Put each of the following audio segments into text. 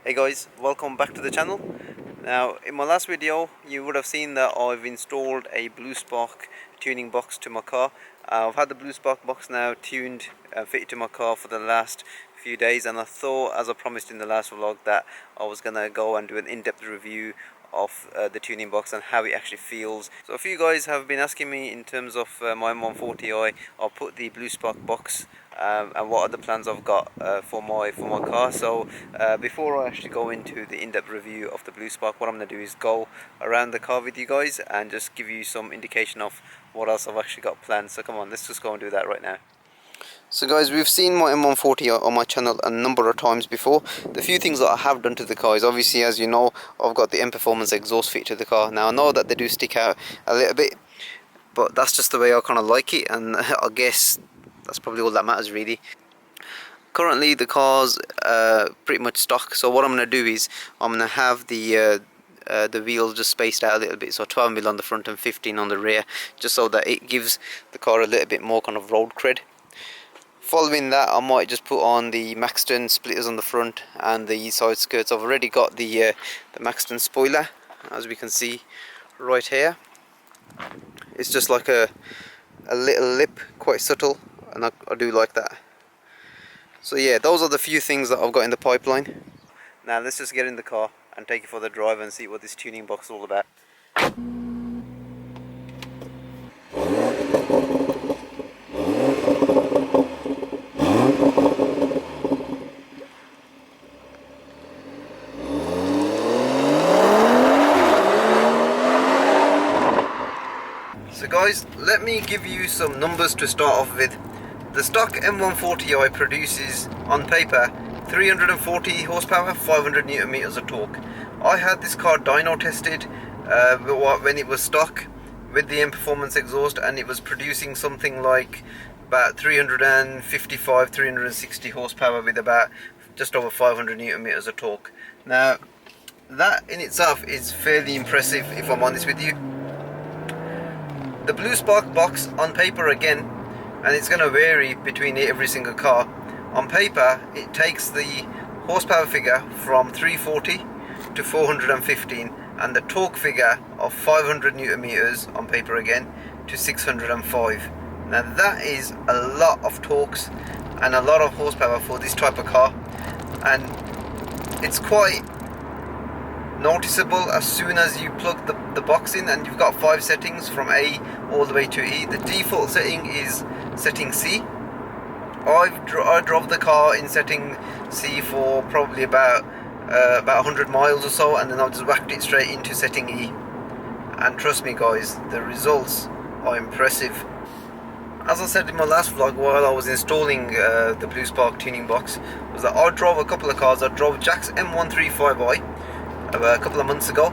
Hey guys, welcome back to the channel. Now in my last video you would have seen that I've installed a Bluespark tuning box to my car. I've had the Bluespark box now tuned and fitted to my car for the last few days, and I thought, as I promised in the last vlog, that I was going to go and do an in-depth review of the tuning box and how it actually feels. So a few guys have been asking me in terms of my M140i, I'll put the Bluespark box and what are the plans I've got for my car. So before I actually go into the in-depth review of the Bluespark, what I'm going to do is go around the car with you guys and just give you some indication of what else I've actually got planned. So come on, let's just go and do that right now. So guys, we've seen my M140 on my channel a number of times before. The few things that I have done to the car is, obviously, as you know, I've got the M Performance exhaust fitted to the car. Now I know that they do stick out a little bit, but that's just the way I kind of like it, and I guess that's probably all that matters really. Currently the car's pretty much stock, so what I'm going to do is I'm going to have the wheels just spaced out a little bit, so 12mm on the front and 15 on the rear, just so that it gives the car a little bit more kind of road cred. Following that, I might just put on the Maxton splitters on the front and the side skirts. I've already got the Maxton spoiler, as we can see right here. It's just like a little lip, quite subtle, and I do like that. So yeah, those are the few things that I've got in the pipeline. Now let's just get in the car and take it for the drive and see what this tuning box is all about. So guys, let me give you some numbers to start off with. The stock M140i produces, on paper, 340 horsepower, 500 Newton meters of torque. I had this car dyno tested when it was stock with the M Performance exhaust, and it was producing something like about 355, 360 horsepower with about just over 500 Newton meters of torque. Now, that in itself is fairly impressive, if I'm honest with you. The Bluespark box, on paper again, and it's going to vary between every single car. On paper, it takes the horsepower figure from 340 to 415, and the torque figure of 500 Newton meters on paper again to 605. Now that is a lot of torques and a lot of horsepower for this type of car, and it's quite noticeable as soon as you plug the box in, and you've got 5 settings from A all the way to E. The default setting is setting C. I drove the car in setting C for probably about 100 miles or so, and then I just whacked it straight into setting E, and trust me guys, the results are impressive. As I said in my last vlog while I was installing the Bluespark tuning box, was that I drove a couple of cars. I drove Jack's M140i a couple of months ago,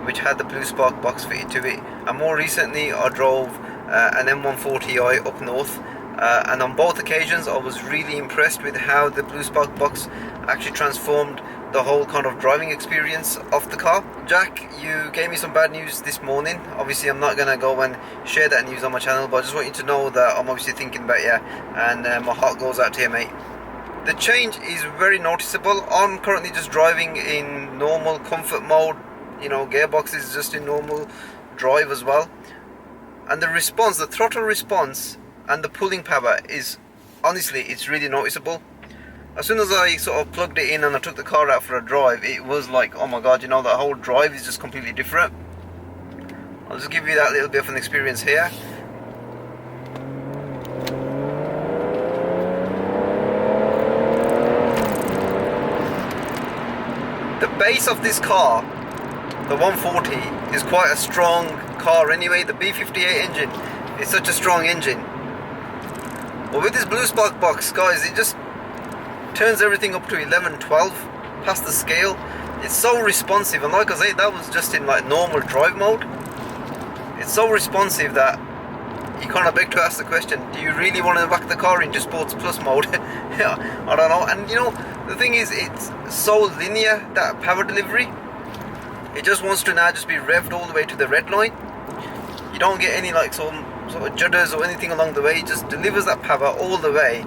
which had the Bluespark box fitted to it, and more recently I drove an M140i up north, and on both occasions I was really impressed with how the Bluespark box actually transformed the whole kind of driving experience of the car. Jack, you gave me some bad news this morning. Obviously I'm not going to go and share that news on my channel, but I just want you to know that I'm obviously thinking about you, and my heart goes out to you, mate. The change is very noticeable. I'm currently just driving in normal comfort mode, you know, gearbox is just in normal drive as well, and the response, the throttle response and the pulling power is, honestly, it's really noticeable. As soon as I sort of plugged it in and I took the car out for a drive, it was like, oh my god, you know, that whole drive is just completely different. I'll just give you that little bit of an experience here. The base of this car, the 140, is quite a strong car anyway. The B58 engine is such a strong engine. But with this Bluespark box, guys, it just turns everything up to 11, 12 past the scale. It's so responsive, and like I say, that was just in like normal drive mode. It's so responsive that you kind of beg to ask the question, do you really want to whack the car into Sports Plus mode? I don't know. And you know, the thing is, it's so linear, that power delivery. It just wants to now just be revved all the way to the red line. You don't get any like some sort of judders or anything along the way. It just delivers that power all the way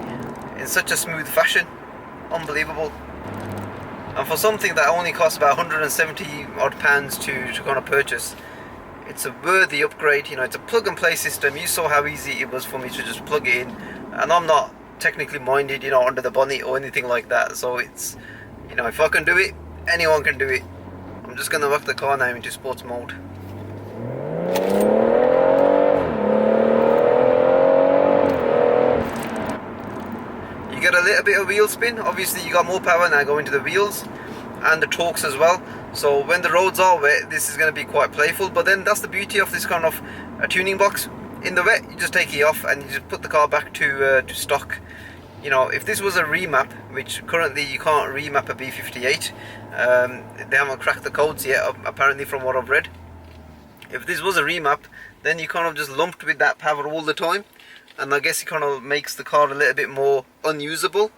in such a smooth fashion. Unbelievable. and for something that only costs about 170 odd pounds to kind of purchase, it's a worthy upgrade. You know, it's a plug and play system. You saw how easy it was for me to just plug it in, and I'm not technically minded, you know, under the bonnet or anything like that. So it's, you know, if I can do it, anyone can do it. I'm just going to work the car now into sports mode. You get a little bit of wheel spin. Obviously you got more power now going to the wheels and the torques as well. So when the roads are wet, this is going to be quite playful. But then that's the beauty of this kind of a tuning box. In the wet, you just take it off and you just put the car back to stock. You know, if this was a remap, which currently you can't remap a B58, they haven't cracked the codes yet, apparently, from what I've read. If this was a remap, then you kind of just lumped with that power all the time, and I guess it kind of makes the car a little bit more unusable.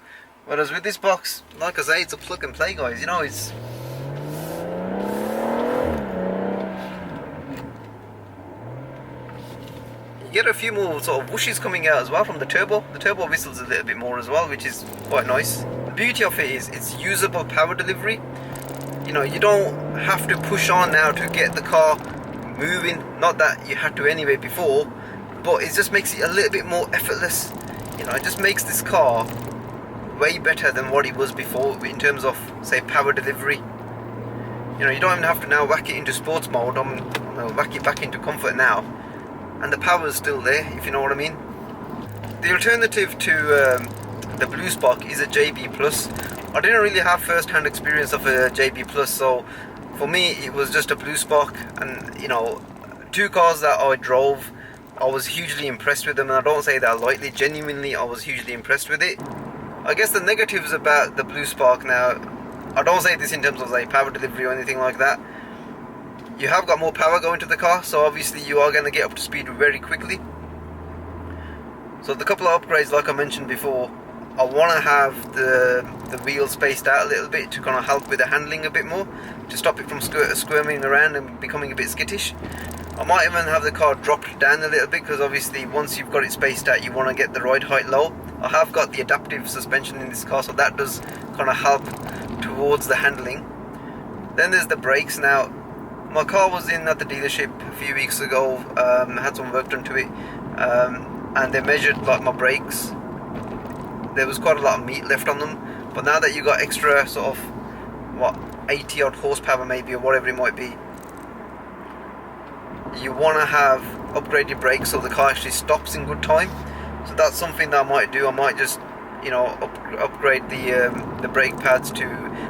Whereas with this box, like I say, it's a plug and play, guys. You know, it's... You get a few more sort of whooshes coming out as well from the turbo. The turbo whistles a little bit more as well, which is quite nice. The beauty of it is it's usable power delivery. You know, you don't have to push on now to get the car moving. Not that you had to anyway before, but it just makes it a little bit more effortless. You know, it just makes this car way better than what it was before in terms of, say, power delivery. You know, you don't even have to now whack it into sports mode. I'm going to whack it back into comfort now, and the power is still there, if you know what I mean. The alternative to the Bluespark is a JB Plus. I didn't really have first-hand experience of a JB Plus, so for me it was just a Bluespark, and you know, two cars that I drove, I was hugely impressed with them, and I don't say that lightly. Genuinely, I was hugely impressed with it. I guess the negatives about the Bluespark now, I don't say this in terms of like power delivery or anything like that. You have got more power going to the car, so obviously you are going to get up to speed very quickly. So the couple of upgrades, like I mentioned before, I want to have the wheels spaced out a little bit to kind of help with the handling a bit more, to stop it from squirming around and becoming a bit skittish. I might even have the car dropped down a little bit, because obviously once you've got it spaced out, you want to get the ride height low. I have got the adaptive suspension in this car, so that does kind of help towards the handling. Then there's the brakes. Now, my car was in at the dealership a few weeks ago, had some work done to it, and they measured like my brakes. There was quite a lot of meat left on them, but now that you got extra sort of, what, 80 odd horsepower maybe, or whatever it might be, you want to have upgraded brakes so the car actually stops in good time. So that's something that I might do. I might just, you know, upgrade the brake pads to,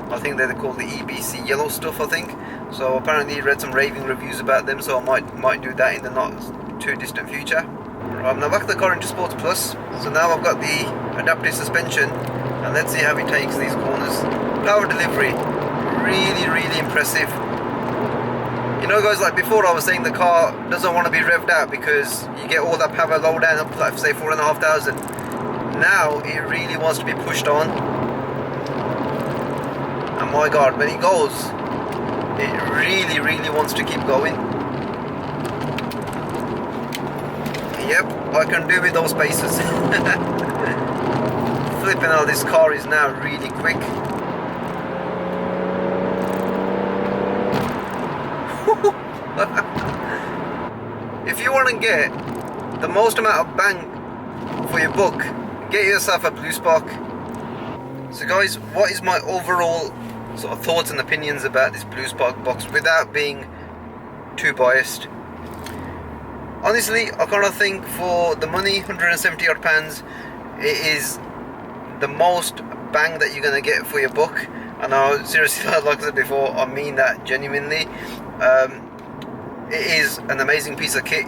I think they're called the EBC yellow stuff, I think. So apparently I read some raving reviews about them, so I might do that in the not too distant future. Right, I'm now back the car into Sports Plus. So now I've got the adaptive suspension, and let's see how it takes these corners. Power delivery, really impressive. You know, guys, like before I was saying the car doesn't want to be revved out because you get all that power low down up to, like, say, 4,500. Now it really wants to be pushed on, and my god, when it goes, it really wants to keep going. Yep, I can do with those paces. Flipping out, this car is now really quick. If you want to get the most amount of bang for your buck, get yourself a Bluespark. So guys, what is my overall sort of thoughts and opinions about this Bluespark box without being too biased? Honestly, I kind of think for the money, 170 odd pounds, it is the most bang that you're going to get for your buck. And I seriously, like I said before, I mean that genuinely. It is an amazing piece of kit.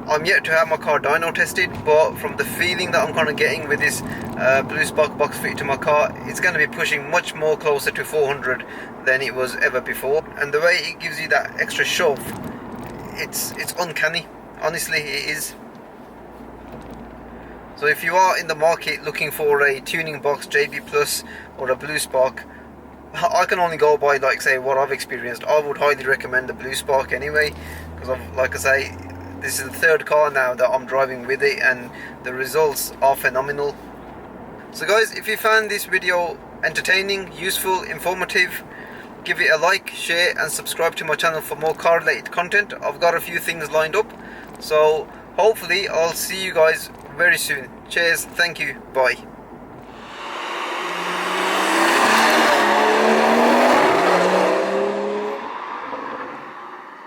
I'm yet to have my car dyno tested, but from the feeling that I'm kind of getting with this Bluespark box fitted to my car, it's going to be pushing much more closer to 400 than it was ever before. And the way it gives you that extra shove, it's uncanny. Honestly, it is. So if you are in the market looking for a tuning box, JB Plus or a Bluespark, I can only go by, like, say, what I've experienced. I would highly recommend the Bluespark anyway, because like I say, this is the third car now that I'm driving with it, and the results are phenomenal. So guys, if you found this video entertaining, useful, informative, give it a like, share and subscribe to my channel for more car related content. I've got a few things lined up, so hopefully I'll see you guys very soon. Cheers, thank you, bye.